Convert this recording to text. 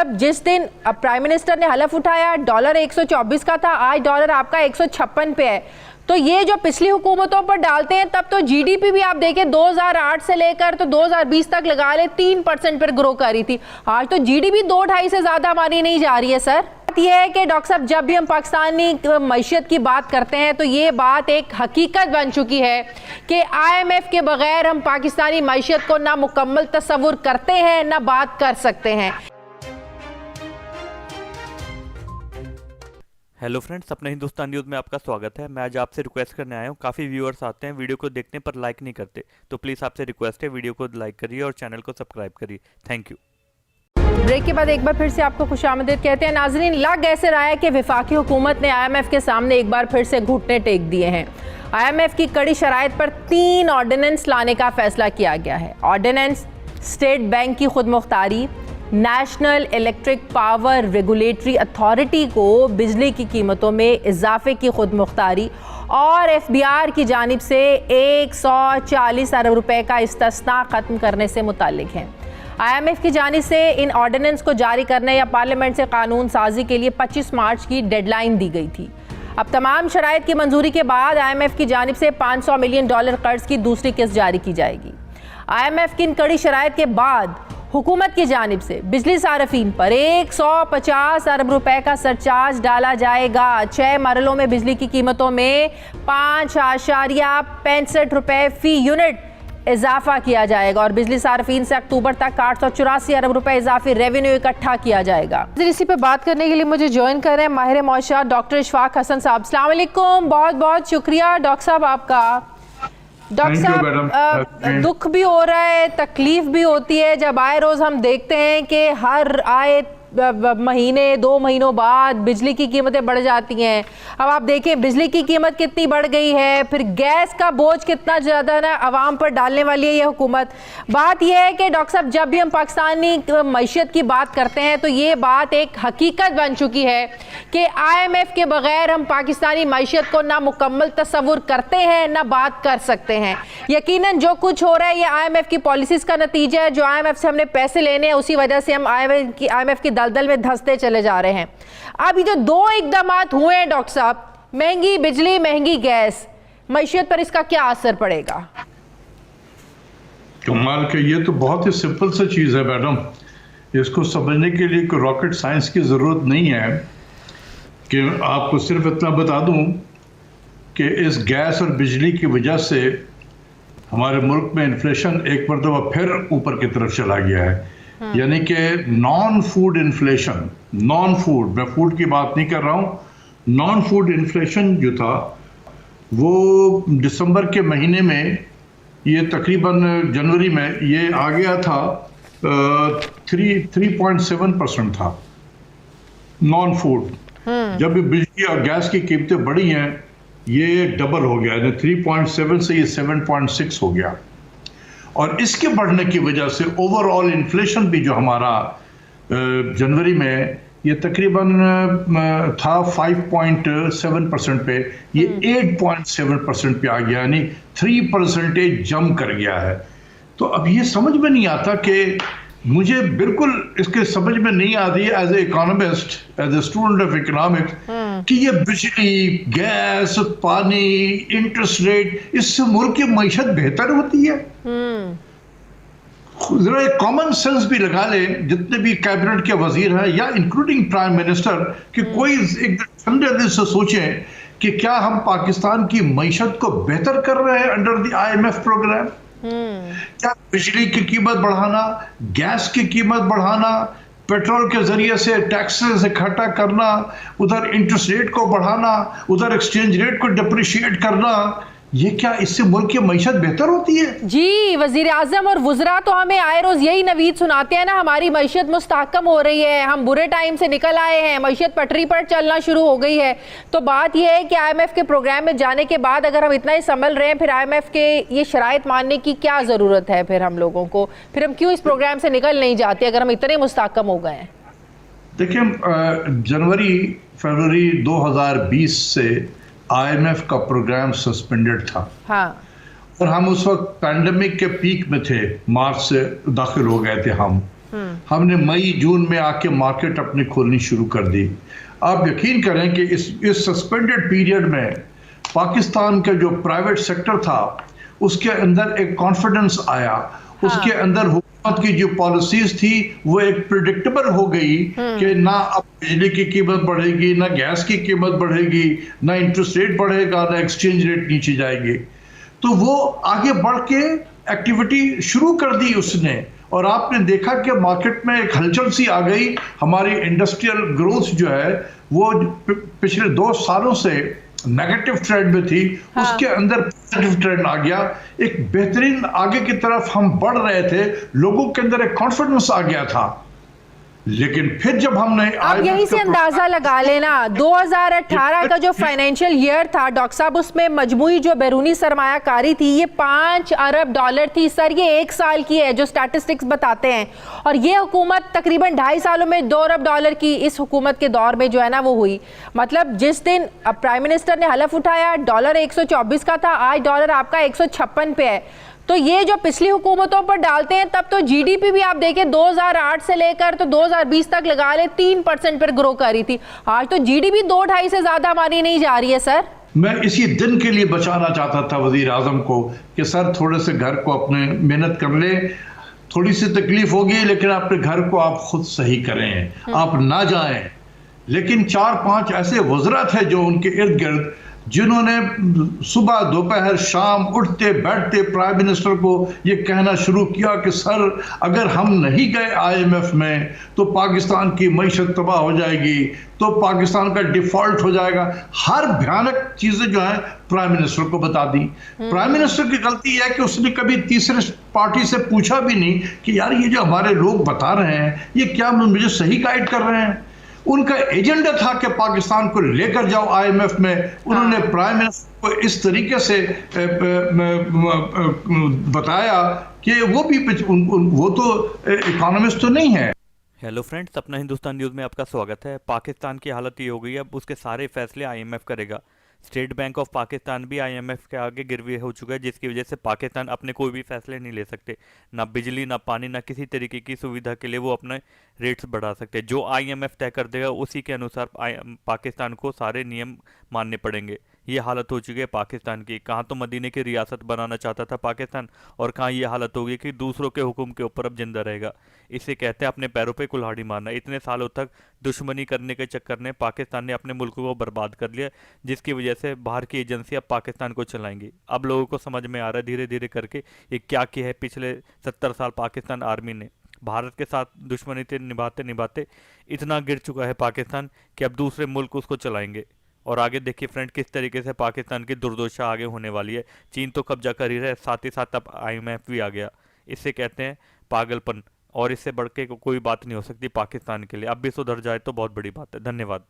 मतलब जिस दिन प्राइम मिनिस्टर ने हलफ उठाया डॉलर 124 का था, आज डॉलर आपका 156 पे है। तो ये जो पिछली हुकूमतों पर डालते हैं, तब तो जीडीपी भी आप देखें 2008 से लेकर तो 2020 तक लगा ले 3% पर ग्रो कर रही थी। आज तो जीडीपी 2-2.5 से ज्यादा हमारी नहीं जा रही है सर। बात यह है कि डॉक्टर साहब, जब भी हम पाकिस्तानी मईशत की बात करते हैं तो ये बात एक हकीकत बन चुकी है कि IMF के बगैर हम पाकिस्तानी मईशत को ना मुकम्मल तस्वुर करते हैं ना बात कर सकते हैं। हेलो फ्रेंड्स, अपने हिंदुस्तान न्यूज़ में आपका स्वागत है। मैं आज आपसे रिक्वेस्ट करने आया हूँ। काफ़ी व्यूअर्स आते हैं वीडियो को देखने पर लाइक नहीं करते, तो प्लीज़ आपसे रिक्वेस्ट है वीडियो को लाइक करिए और चैनल को सब्सक्राइब करिए। Thank you. ब्रेक के बाद एक बार फिर से आपको खुशामदीद कहते हैं। नाज़रीन, लग ऐसे रहा है कि वफाकी हुकूमत ने IMF के सामने एक बार फिर से घुटने टेक दिए हैं। IMF की कड़ी शराइत पर 3 ऑर्डिनेंस लाने का फैसला किया गया है। ऑर्डिनेंस स्टेट बैंक की खुद मुख्तारी, national electric power regulatory authority को बिजली की कीमतों में इजाफे की खुद मुख्तारी और FBR की जानिब से 140 अरब रुपए का इस्तिस्ना ख़त्म करने से मुताल्लिक हैं। IMF की जानिब से इन ऑर्डिनेंस को जारी करने या पार्लियामेंट से कानून साजी के लिए 25 मार्च की डेडलाइन दी गई थी। अब तमाम शराइत की मंजूरी के बाद IMF की जानिब से $500 मिलियन कर्ज की दूसरी किस्त जारी की जाएगी। IMF की इन कड़ी शराइत के बाद हुकूमत की जानिब से बिजली सार्फिन पर 150 अरब रुपए का सरचार्ज डाला जाएगा। 6 मरलों में बिजली की कीमतों में 5.65 रुपए फी यूनिट इजाफा किया जाएगा और बिजली सार्फिन से अक्टूबर तक 884 अरब रुपए इजाफी रेवेन्यू इकट्ठा किया जाएगा। इसी पे बात करने के लिए मुझे ज्वाइन कर रहे हैं माहिर मौशत डॉक्टर इशफाक हसन साहब। अस्सलाम वालेकुम, बहुत बहुत शुक्रिया डॉक्टर साहब आपका। डॉक्टर साहब, दुख भी हो रहा है, तकलीफ भी होती है जब आए रोज हम देखते हैं कि हर आए महीने 2 महीनों बाद बिजली की कीमतें बढ़ जाती हैं। अब आप देखें बिजली की कीमत कितनी बढ़ गई है, फिर गैस का बोझ कितना ज़्यादा ना आवाम पर डालने वाली है ये हुकूमत। बात यह है कि डॉक्टर साहब, जब भी हम पाकिस्तानी मईशत की बात करते हैं तो ये बात एक हकीकत बन चुकी है कि IMF के बगैर हम पाकिस्तानी मईशत को ना मुकम्मल तस्वुर करते हैं ना बात कर सकते हैं। यकीनन जो कुछ हो रहा है ये IMF की पॉलिसीज़ का नतीजा है। जो IMF से हमने पैसे लेने हैं उसी वजह से हम IMF की दलदल में धंसते चले जा रहे हैं। अब ये जो 2 इक़दामात हुए हैं डॉक्टर साहब, महंगी बिजली महंगी गैस, मईशत पर इसका क्या असर पड़ेगा? कमाल के, ये तो बहुत ही सिंपल सा चीज़ है मैडम। इसको समझने के लिए कोई रॉकेट साइंस की ज़रूरत नहीं है कि आपको सिर्फ इतना बता दूं कि इस गैस और बिजली की वजह से हमारे मुल्क में इन्फ्लेशन एक मरतबा फिर ऊपर की तरफ चला गया है। यानी कि non food inflation, non food, मैं फूड की बात नहीं कर रहा हूँ, नॉन फूड इन्फ्लेशन जो था वो दिसंबर के महीने में, ये तकरीबन जनवरी में ये आ गया था 3.7% था नॉन फूड। जब बिजली और गैस की कीमतें बढ़ी हैं ये डबल हो गया, 3.7 से ये 7.6 हो गया। और इसके बढ़ने की वजह से ओवरऑल इन्फ्लेशन भी जो हमारा जनवरी में ये तकरीबन था 5.7% पे, ये 8.7% पे आ गया, यानी 3% जंप कर गया है। तो अब ये समझ में नहीं आता कि मुझे बिल्कुल इसके समझ में नहीं आती है as a economist, as a student of economics, कि ये बिजली, गैस, पानी, इंटरेस्ट रेट, इससे मुल्क की मईशत बेहतर होती है। जरा एक कॉमन सेंस भी लगा ले जितने भी कैबिनेट के वजीर हैं या इंक्लूडिंग प्राइम मिनिस्टर, कि कोई एक ठंडे दिल से सोचें कि क्या हम पाकिस्तान की मईशत को बेहतर कर रहे हैं अंडर द IMF प्रोग्राम। क्या बिजली की कीमत बढ़ाना, गैस की कीमत बढ़ाना, पेट्रोल के जरिए से टैक्सेस इकट्ठा करना, उधर इंटरेस्ट रेट को बढ़ाना, उधर एक्सचेंज रेट को डिप्रिशिएट करना, ये क्या इससे मुल्क की मईशत बेहतर होती है? जी, वजीर आजम और वुज़रा तो हमें आए रोज यही नवीद सुनाते हैं ना, हमारी मईशत मुस्तहकम हो रही है, हम बुरे टाइम से निकल आए हैं, मईशत पटरी पर चलना शुरू हो गई है। तो बात यह है कि IMF के प्रोग्राम में जाने के बाद अगर हम इतना ही संभल रहे हैं, फिर IMF के ये शराइत मानने की क्या ज़रूरत है फिर हम लोगों को? फिर हम क्यों इस प्रोग्राम से निकल नहीं जाते अगर हम इतने मुस्तहकम हो गए हैं? देखिए, जनवरी फरवरी 2020 से IMF का प्रोग्राम सस्पेंडेड था। हाँ। और हम उस वक्त पैंडेमिक के पीक में थे, मार्च से दाखिल हो गए थे हम। हमने मई जून में आके मार्केट अपनी खोलनी शुरू कर दी। आप यकीन करें कि इस सस्पेंडेड पीरियड में पाकिस्तान का जो प्राइवेट सेक्टर था उसके अंदर एक कॉन्फिडेंस आया, उसके अंदर हुकूमत की जो पॉलिसीज थी वो एक प्रिडिक्टेबल हो गई कि ना अब बिजली की कीमत बढ़ेगी, ना गैस की कीमत बढ़ेगी, ना इंटरेस्ट रेट बढ़ेगा, ना एक्सचेंज रेट नीचे जाएगी। तो वो आगे बढ़ के एक्टिविटी शुरू कर दी उसने, और आपने देखा कि मार्केट में एक हलचल सी आ गई। हमारी इंडस्ट्रियल ग्रोथ जो है वो पिछले 2 सालों से नेगेटिव ट्रेंड में थी, उसके अंदर पॉजिटिव ट्रेंड आ गया। एक बेहतरीन आगे की तरफ हम बढ़ रहे थे, लोगों के अंदर एक कॉन्फिडेंस आ गया था। लेकिन फिर जब हमने आप यहीं से अंदाजा लगा लेना 2018 का जो फाइनेंशियल ईयर था डॉक्टर साहब, उसमें मजमूई जो बैरूनी सरमायाकारी थी ये $5 अरब थी सर। ये 1 साल की है जो स्टैटिस्टिक्स बताते हैं, और ये हुकूमत तकरीबन 2.5 सालों में $2 अरब की इस हुकूमत के दौर में जो है ना वो हुई। मतलब जिस दिन अब प्राइम मिनिस्टर ने हलफ उठाया डॉलर 124 का था, आज डॉलर आपका 156 पे है। तो ये जो पिछली हुकूमतों पर डालते हैं, तब तो जीडीपी भी आप देखें 2008 से लेकर तो 2020 तक लगा ले 3% पर ग्रो कर रही थी। आज तो जीडीपी 2-2.5 से ज्यादा हमारी नहीं जा रही है सर। मैं इसी दिन के लिए बचाना चाहता था वजीर आजम को कि सर थोड़े से घर को अपने मेहनत कर ले, थोड़ी सी तकलीफ होगी लेकिन अपने घर को आप खुद सही करें, आप ना जाएं। लेकिन 4-5 ऐसे वज़रा थे जो उनके इर्द गिर्द, जिन्होंने सुबह दोपहर शाम उठते बैठते प्राइम मिनिस्टर को ये कहना शुरू किया कि सर अगर हम नहीं गए IMF में तो पाकिस्तान की मईशत तबाह हो जाएगी, तो पाकिस्तान का डिफॉल्ट हो जाएगा। हर भयानक चीजें जो है प्राइम मिनिस्टर को बता दी। प्राइम मिनिस्टर की गलती है कि उसने कभी तीसरे पार्टी से पूछा भी नहीं कि यार ये जो हमारे लोग बता रहे हैं ये क्या मुझे सही गाइड कर रहे हैं। उनका एजेंडा था कि पाकिस्तान को लेकर जाओ IMF में। उन्होंने प्राइम मिनिस्टर को इस तरीके से बताया कि वो तो इकोनॉमिस्ट तो नहीं है। हेलो फ्रेंड्स, अपना हिंदुस्तान न्यूज़ में आपका स्वागत है। पाकिस्तान की हालत ये हो गई है, अब उसके सारे फैसले IMF करेगा। स्टेट बैंक ऑफ पाकिस्तान भी IMF के आगे गिरवी हो चुका है, जिसकी वजह से पाकिस्तान अपने कोई भी फैसले नहीं ले सकते। ना बिजली, ना पानी, ना किसी तरीके की सुविधा के लिए वो अपने रेट्स बढ़ा सकते। जो IMF तय कर देगा उसी के अनुसार पाकिस्तान को सारे नियम मानने पड़ेंगे। ये हालत हो चुकी है पाकिस्तान की। कहाँ तो मदीने की रियासत बनाना चाहता था पाकिस्तान, और कहाँ ये हालत हो गई कि दूसरों के हुक्म के ऊपर अब जिंदा रहेगा। इसे कहते हैं अपने पैरों पे कुल्हाड़ी मारना। इतने सालों तक दुश्मनी करने के चक्कर में पाकिस्तान ने अपने मुल्क को बर्बाद कर लिया, जिसकी वजह से बाहर की एजेंसी अब पाकिस्तान को चलाएंगी। अब लोगों को समझ में आ रहा है धीरे धीरे करके ये क्या किया है पिछले 70 साल पाकिस्तान आर्मी ने। भारत के साथ दुश्मनी निभाते निभाते इतना गिर चुका है पाकिस्तान कि अब दूसरे मुल्क उसको चलाएंगे। और आगे देखिए फ्रेंड किस तरीके से पाकिस्तान की दुर्दशा आगे होने वाली है। चीन तो कब्जा कर ही रहा है, साथ ही साथ अब IMF भी आ गया। इसे कहते हैं पागलपन, और इससे बढ़ के कोई बात नहीं हो सकती पाकिस्तान के लिए। अब भी सुधर जाए तो बहुत बड़ी बात है। धन्यवाद।